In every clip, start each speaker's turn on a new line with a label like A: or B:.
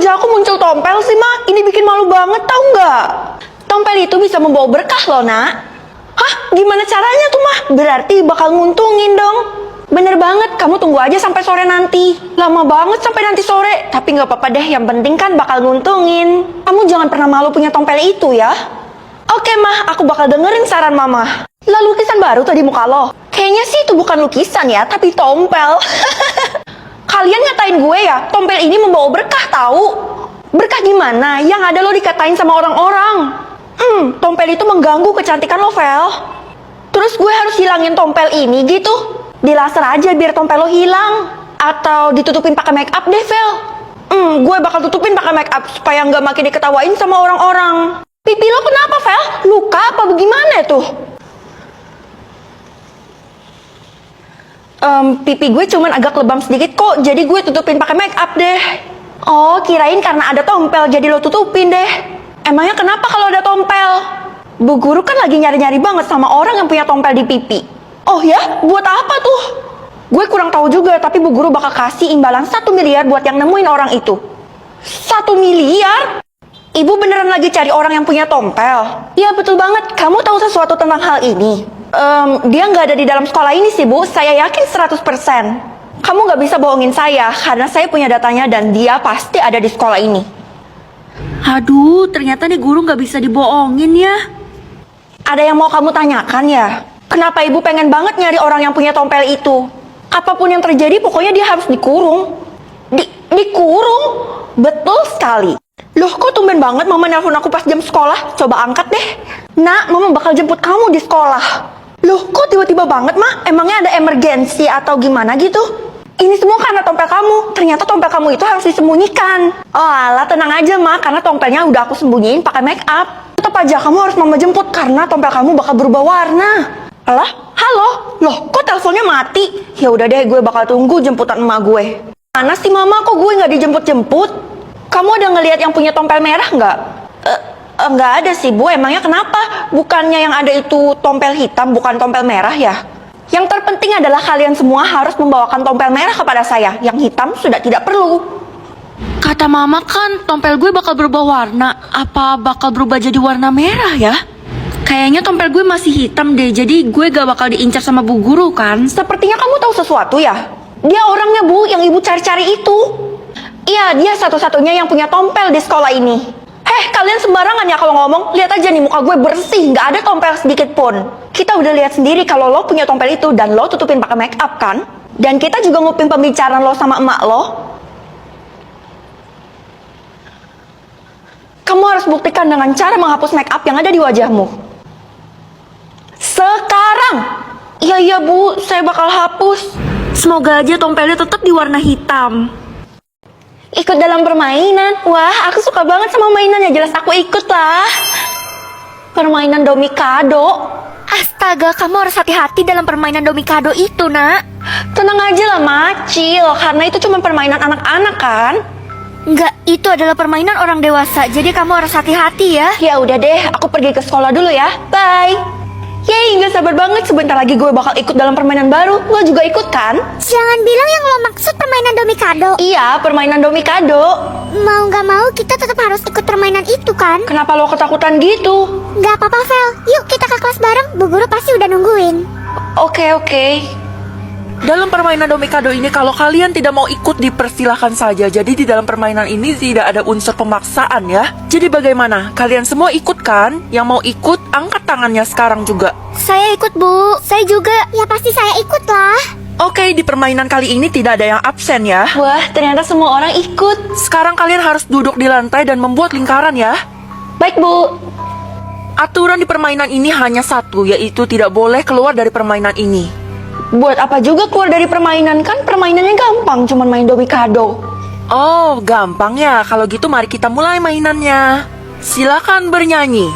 A: aja aku muncul tompel sih, Ma? Ini bikin malu banget, tau nggak? Tompel itu bisa membawa berkah loh, Nak. Hah? Gimana caranya tuh, Ma? Berarti bakal nguntungin dong. Bener banget, kamu tunggu aja sampai sore nanti. Lama banget sampai nanti sore. Tapi nggak apa-apa deh, yang penting kan bakal nguntungin. Kamu jangan pernah malu punya tompel itu ya. Oke, Ma, aku bakal dengerin saran Mama. Lah, lukisan baru tuh di muka lo. Kayaknya sih itu bukan lukisan ya, tapi tompel. Kalian ngatain gue ya, tompel ini membawa berkah tahu. Berkah gimana? Yang ada lo dikatain sama orang-orang. Tompel itu mengganggu kecantikan lo, Vel. Terus gue harus hilangin tompel ini gitu? Dilaser aja biar tompel lo hilang. Atau ditutupin pakai make up deh, Vel. Gue bakal tutupin pakai make up supaya nggak makin diketawain sama orang-orang. Pipi lo kenapa, Vel? Luka apa bagaimana tuh? Pipi gue cuman agak lebam sedikit kok, jadi gue tutupin pakai make up deh. Oh, kirain karena ada tompel jadi lo tutupin deh. Emangnya kenapa kalau ada tompel? Bu guru kan lagi nyari-nyari banget sama orang yang punya tompel di pipi. Oh ya? Buat apa tuh? Gue kurang tahu juga, tapi bu guru bakal kasih imbalan 1 miliar buat yang nemuin orang itu. 1 miliar? Ibu beneran lagi cari orang yang punya tompel? Iya betul banget, kamu tahu sesuatu tentang hal ini? Dia nggak ada di dalam sekolah ini sih bu, saya yakin 100%. Kamu nggak bisa bohongin saya, karena saya punya datanya dan dia pasti ada di sekolah ini.
B: Aduh, ternyata nih guru nggak bisa dibohongin ya.
A: Ada yang mau kamu tanyakan ya? Kenapa ibu pengen banget nyari orang yang punya tompel itu? Apapun yang terjadi, pokoknya dia harus dikurung. Dikurung? Betul sekali. Loh, kok tumben banget mama nelpon aku pas jam sekolah? Coba angkat deh. Nak, mama bakal jemput kamu di sekolah. Loh, kok tiba-tiba banget, Ma? Emangnya ada emergensi atau gimana gitu? Ini semua karena tompel kamu. Ternyata tompel kamu itu harus disembunyikan. Oh alah, tenang aja, Ma. Karena tompelnya udah aku sembunyiin pakai make up. Tetap aja kamu harus mama jemput karena tompel kamu bakal berubah warna. Alah, halo? Loh, kok teleponnya mati? Ya udah deh, gue bakal tunggu jemputan emak gue. Mana sih Mama? Kok gue nggak dijemput-jemput? Kamu ada ngelihat yang punya tompel merah nggak? Nggak ada sih, Bu. Emangnya kenapa? Bukannya yang ada itu tompel hitam, bukan tompel merah ya? Yang terpenting adalah kalian semua harus membawakan tompel merah kepada saya. Yang hitam sudah tidak perlu.
B: Kata mama kan tompel gue bakal berubah warna. Apa bakal berubah jadi warna merah ya? Kayaknya tompel gue masih hitam deh, jadi gue gak bakal diincar sama bu guru kan?
A: Sepertinya kamu tahu sesuatu ya? Dia orangnya, Bu, yang ibu cari-cari itu. Iya, dia satu-satunya yang punya tompel di sekolah ini. Kalian sembarangan ya kalau ngomong. Lihat aja nih, muka gue bersih, nggak ada tompel sedikit pun. Kita udah lihat sendiri kalau lo punya tompel itu dan lo tutupin pakai make up kan? Dan kita juga nguping pembicaraan lo sama emak lo. Kamu harus buktikan dengan cara menghapus make up yang ada di wajahmu. Sekarang! Iya, Bu, saya bakal hapus.
B: Semoga aja tompelnya tetap di warna hitam.
A: Ikut dalam permainan. Wah, aku suka banget sama mainannya. Jelas aku ikut lah. Permainan Domikado.
B: Astaga, kamu harus hati-hati dalam permainan Domikado itu, nak.
A: Tenang aja lah, Macil. Karena itu cuma permainan anak-anak kan?
B: Enggak, itu adalah permainan orang dewasa. Jadi kamu harus hati-hati ya.
A: Ya udah deh, aku pergi ke sekolah dulu ya. Bye. Yeay, gak sabar banget. Sebentar lagi gue bakal ikut dalam permainan baru. Lo juga ikut kan?
C: Jangan bilang yang lo maksud permainan Domikado.
A: Iya, permainan Domikado.
C: Mau gak mau kita tetap harus ikut permainan itu kan?
A: Kenapa lo ketakutan gitu?
C: Gak apa-apa, Vel. Yuk kita ke kelas bareng. Bu guru pasti udah nungguin.
A: Oke.
D: Dalam permainan Domikado ini, kalau kalian tidak mau ikut, dipersilahkan saja. Jadi di dalam permainan ini tidak ada unsur pemaksaan ya. Jadi bagaimana? Kalian semua ikut kan? Yang mau ikut, angkat tangannya sekarang juga.
C: Saya ikut, Bu. Saya juga. Ya pasti saya ikut lah.
D: Oke, di permainan kali ini tidak ada yang absen ya.
A: Wah, ternyata semua orang ikut.
D: Sekarang kalian harus duduk di lantai dan membuat lingkaran ya.
A: Baik, Bu.
D: Aturan di permainan ini hanya satu, yaitu tidak boleh keluar dari permainan ini.
A: Buat apa juga keluar dari permainan? Kan permainannya gampang, cuman main Domikado.
D: Oh, gampang ya. Kalau gitu mari kita mulai mainannya. Silakan bernyanyi.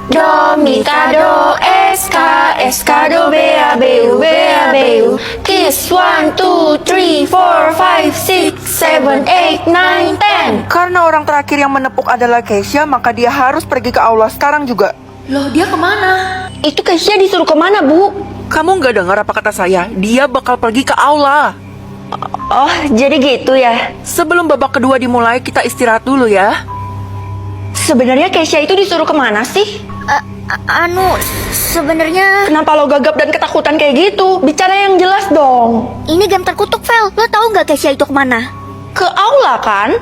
A: Domikado, SK, SK, do, BA, BU, BA, BU. Kiss 1, 2, 3, 4, 5, 6, 7, 8, 9, 10.
D: Karena orang terakhir yang menepuk adalah Keisha, maka dia harus pergi ke aula sekarang juga.
B: Loh, dia kemana?
A: Itu Keisha disuruh kemana, Bu?
D: Kamu nggak dengar apa kata saya? Dia bakal pergi ke aula.
A: Oh, jadi gitu ya.
D: Sebelum babak kedua dimulai, kita istirahat dulu ya.
A: Sebenarnya Keisha itu disuruh kemana sih?
C: Sebenarnya
A: Kenapa lo gagap dan ketakutan kayak gitu? Bicara yang jelas dong.
C: ini game terkutuk, Vel. Lo tahu nggak Keisha itu kemana?
A: Ke aula kan?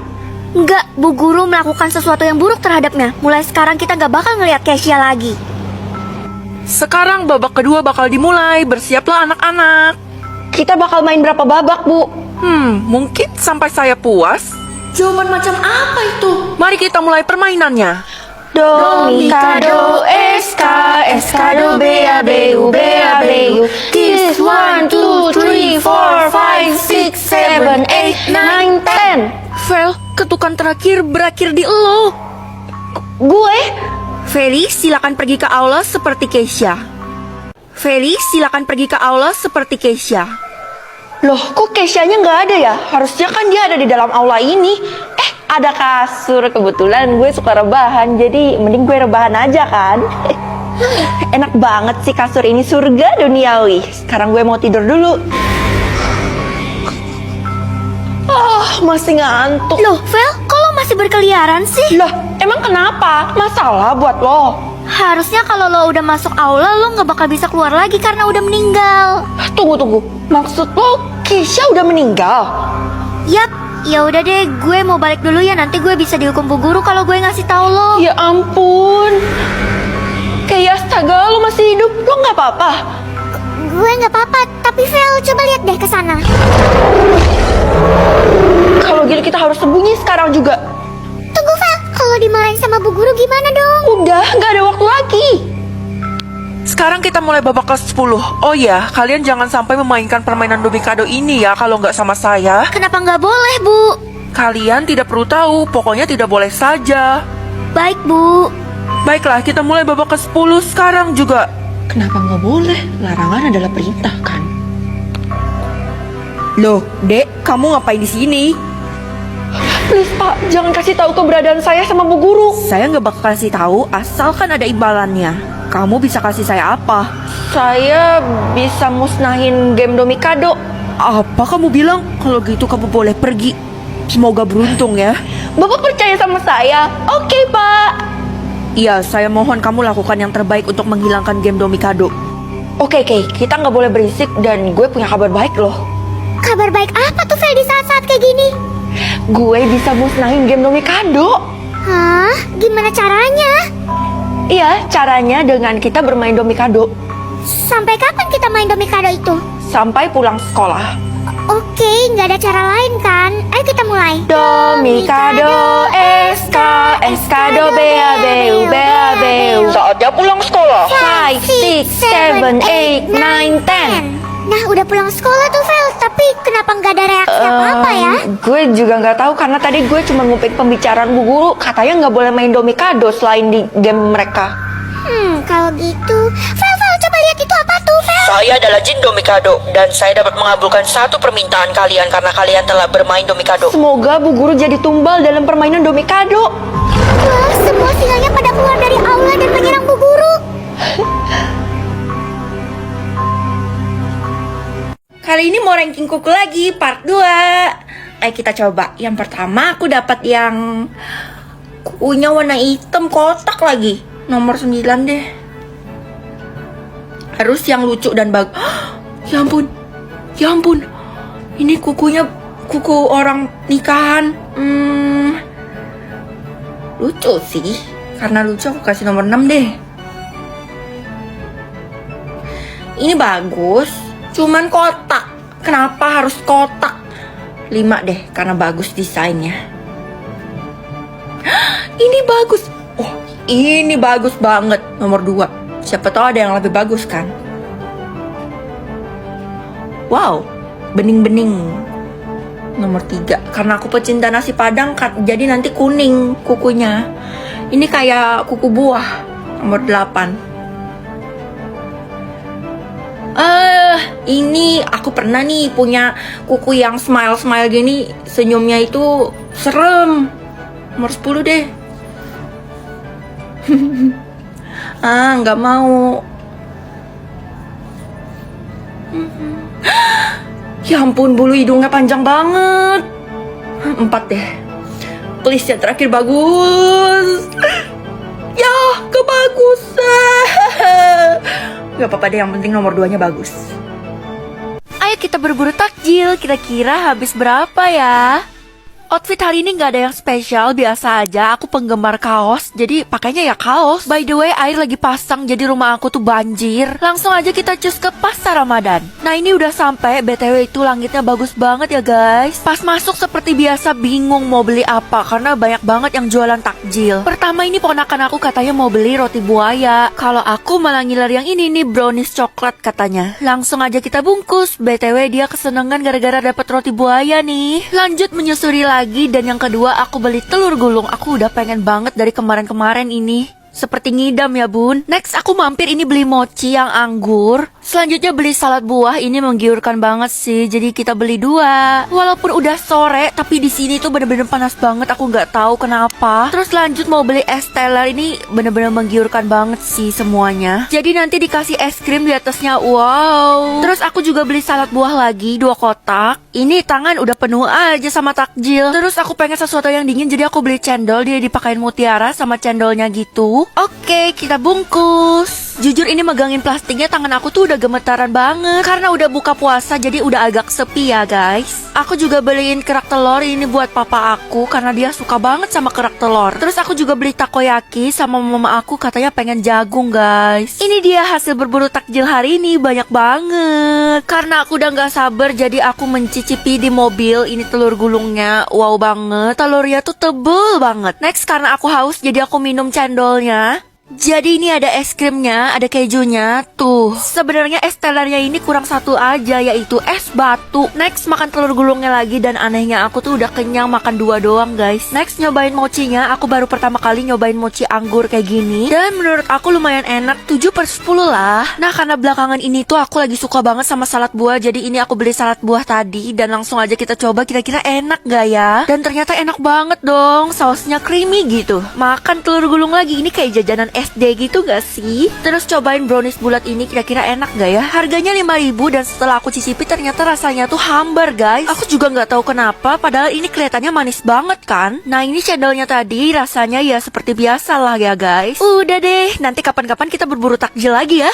C: Nggak, Bu Guru melakukan sesuatu yang buruk terhadapnya. Mulai sekarang kita nggak bakal ngeliat Keisha lagi.
D: Sekarang babak kedua bakal dimulai. Bersiaplah anak-anak.
A: Kita bakal main berapa babak, Bu?
D: Mungkin sampai saya puas.
B: Jawaban macam apa itu?
D: Mari kita mulai permainannya.
A: Do, mi, ka, do, es, ka, do, be, a, be, u, This 1, 2, 3, 4, 5, 6, 7, 8, 9, 10.
B: Vel, ketukan terakhir berakhir di elo.
A: Gue?
B: Feli, silakan pergi ke aula seperti Keisha. Feli, silakan pergi ke aula seperti Keisha.
A: Loh, kok Keisha-nya nggak ada ya? Harusnya kan dia ada di dalam aula ini. Ada kasur. Kebetulan gue suka rebahan, jadi mending gue rebahan aja kan. Enak banget sih kasur ini, surga duniawi. Sekarang gue mau tidur dulu. Masih ngantuk.
C: Loh, Vel, kok lo masih berkeliaran sih?
A: Loh, emang kenapa? Masalah buat lo?
C: Harusnya kalau lo udah masuk aula, lo nggak bakal bisa keluar lagi karena udah meninggal.
A: Tunggu. Maksud lo Keisha udah meninggal?
C: Yap, ya udah deh, gue mau balik dulu ya. Nanti gue bisa dihukum Bu Guru kalau gue ngasih tahu lo.
A: Ya ampun. Kayak astaga, lo masih hidup. Lo nggak apa-apa?
C: Gue nggak apa-apa, tapi Vel, coba lihat deh ke sana.
A: Kalau gitu kita harus sembunyi sekarang juga.
C: Tunggu, Vel, kalau dimarahin sama Bu Guru gimana dong?
A: Udah, nggak ada waktu lagi.
D: Sekarang kita mulai babak ke-10. Oh ya, kalian jangan sampai memainkan permainan Domikado ini ya kalau nggak sama saya.
C: Kenapa nggak boleh, Bu?
D: Kalian tidak perlu tahu, pokoknya tidak boleh saja.
C: Baik, Bu.
D: Baiklah, kita mulai babak ke-10 sekarang juga.
A: Kenapa nggak boleh? Larangan adalah perintah kan?
B: Loh, Dek, kamu ngapain di sini?
A: Please Pak, jangan kasih tahu keberadaan saya sama Bu Guru.
B: Saya nggak bakal kasih tahu asalkan ada imbalannya. Kamu bisa kasih saya apa?
A: Saya bisa musnahin game Domikado.
B: Apa kamu bilang? Kalau gitu kamu boleh pergi. Semoga beruntung ya.
A: Bapak percaya sama saya? Oke Pak.
B: Iya, saya mohon kamu lakukan yang terbaik untuk menghilangkan game Domikado.
A: Oke, kita nggak boleh berisik dan gue punya kabar baik loh.
C: Kabar baik apa tuh, Vel, di saat-saat kayak gini?
A: Gue bisa musnahin game Domikado.
C: Hah? Gimana caranya?
A: Iya, caranya dengan kita bermain Domikado
C: Sampai kapan kita main Domikado itu?
A: sampai pulang sekolah.
C: Oke, nggak ada cara lain kan? Ayo kita mulai.
A: Domikado, eskado, beabeu. Saatnya pulang sekolah. 5, 6, 7, 8, 9, 10.
C: Nah, udah pulang sekolah tuh, Vel. Tapi kenapa nggak ada reaksi apa-apa ya?
A: Gue juga nggak tahu karena tadi gue cuma nguping pembicaraan Bu Guru. Katanya nggak boleh main Domikado selain di game mereka.
C: Kalau gitu, Vel, coba lihat itu apa tuh, Vel?
E: Saya adalah Jin Domikado dan saya dapat mengabulkan satu permintaan kalian karena kalian telah bermain Domikado.
A: Semoga Bu Guru jadi tumbal dalam permainan Domikado.
C: Wah, semua singalnya pada keluar dari aula dan menyerang Bu Guru.
B: Kali ini mau ranking kuku lagi, part 2. Ayo kita coba. Yang pertama aku dapat yang kukunya warna hitam kotak lagi. Nomor 9 deh. Harus yang lucu dan bagus. Ya ampun. Ini kukunya kuku orang nikahan. Lucu sih. Karena lucu aku kasih nomor 6 deh. Ini bagus. Cuman kotak. Kenapa harus kotak? 5 deh, karena bagus desainnya. Ini bagus. Oh, ini bagus banget. Nomor 2. Siapa tahu ada yang lebih bagus kan? Wow, bening-bening. Nomor 3. Karena aku pecinta nasi padang, jadi nanti kuning kukunya. Ini kayak kuku buah. Nomor 8. Ini aku pernah nih punya kuku yang smile gini, senyumnya itu serem. Nomor 10 deh. Nggak mau. Ya ampun, bulu hidungnya panjang banget. 4 deh. Please yang terakhir bagus. Ya, kebagus. Gak apa-apa deh, yang penting nomor 2-nya bagus.
C: Ayo kita berburu takjil. Kira-kira habis berapa ya? Outfit hari ini nggak ada yang spesial, biasa aja. Aku penggemar kaos, jadi pakainya ya kaos. By the way, air lagi pasang, jadi rumah aku tuh banjir. Langsung aja kita cus ke pasar Ramadan. Nah ini udah sampai, BTW itu langitnya bagus banget ya guys. Pas masuk seperti biasa bingung mau beli apa, karena banyak banget yang jualan takjil. Pertama ini ponakan aku katanya mau beli roti buaya. Kalau aku malah ngiler yang ini nih, brownies coklat katanya. Langsung aja kita bungkus. BTW dia kesenangan gara-gara dapet roti buaya nih. Lanjut menyusuri lagi. Dan yang kedua aku beli telur gulung. Aku udah pengen banget dari kemarin-kemarin ini. Seperti ngidam ya bun. Next aku mampir ini beli mochi yang anggur. Selanjutnya beli salad buah. Ini menggiurkan banget sih. Jadi kita beli 2. Walaupun udah sore, tapi di sini tuh bener-bener panas banget. Aku nggak tahu kenapa. Terus lanjut mau beli es teler. Ini bener-bener menggiurkan banget sih semuanya. Jadi nanti dikasih es krim di atasnya. Wow. Terus aku juga beli salad buah lagi 2 kotak. Ini tangan udah penuh aja sama takjil. Terus aku pengen sesuatu yang dingin. Jadi aku beli cendol. Dia dipakein mutiara sama cendolnya gitu. Oke, kita bungkus. Jujur ini megangin plastiknya tangan aku tuh udah gemetaran banget. Karena udah buka puasa jadi udah agak sepi ya guys. Aku juga beliin kerak telur ini buat papa aku karena dia suka banget sama kerak telur. Terus aku juga beli takoyaki sama mama aku katanya pengen jagung guys. Ini dia hasil berburu takjil hari ini, banyak banget. Karena aku udah gak sabar jadi aku mencicipi di mobil ini telur gulungnya. Wow banget, telurnya tuh tebel banget. Next karena aku haus jadi aku minum cendolnya. Jadi ini ada es krimnya, ada kejunya. Tuh, sebenarnya es telernya ini kurang satu aja, yaitu es batu. Next makan telur gulungnya lagi. Dan anehnya aku tuh udah kenyang makan 2 doang guys. Next nyobain mochinya. Aku baru pertama kali nyobain mochi anggur kayak gini. Dan menurut aku lumayan enak, 7/10 lah. Nah karena belakangan ini tuh aku lagi suka banget sama salad buah. Jadi ini aku beli salad buah tadi. Dan langsung aja kita coba kira-kira enak gak ya. Dan ternyata enak banget dong. Sausnya creamy gitu. Makan telur gulung lagi, ini kayak jajanan SD gitu gak sih? Terus cobain brownies bulat ini kira-kira enak gak ya? Harganya 5.000 dan setelah aku cicipi ternyata rasanya tuh hambar guys. Aku juga gak tahu kenapa padahal ini kelihatannya manis banget kan? Nah ini cendolnya tadi rasanya ya seperti biasa lah ya guys. Udah deh, nanti kapan-kapan kita berburu takjil lagi ya.